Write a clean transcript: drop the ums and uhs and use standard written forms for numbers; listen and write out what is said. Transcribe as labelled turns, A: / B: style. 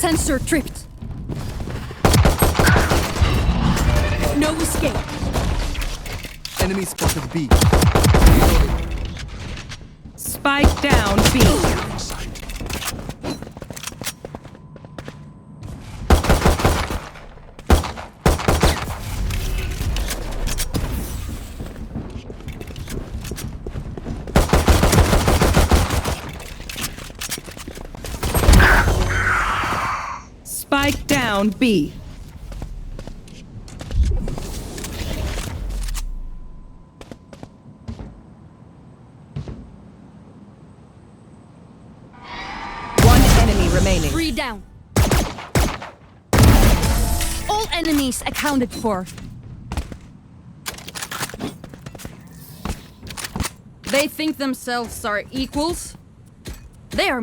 A: Sensor tripped. No escape.
B: Enemy spotted B.
C: Spike down B. Spike down B. One enemy remaining.
A: 3 down. All enemies accounted for. They think themselves are equals. They are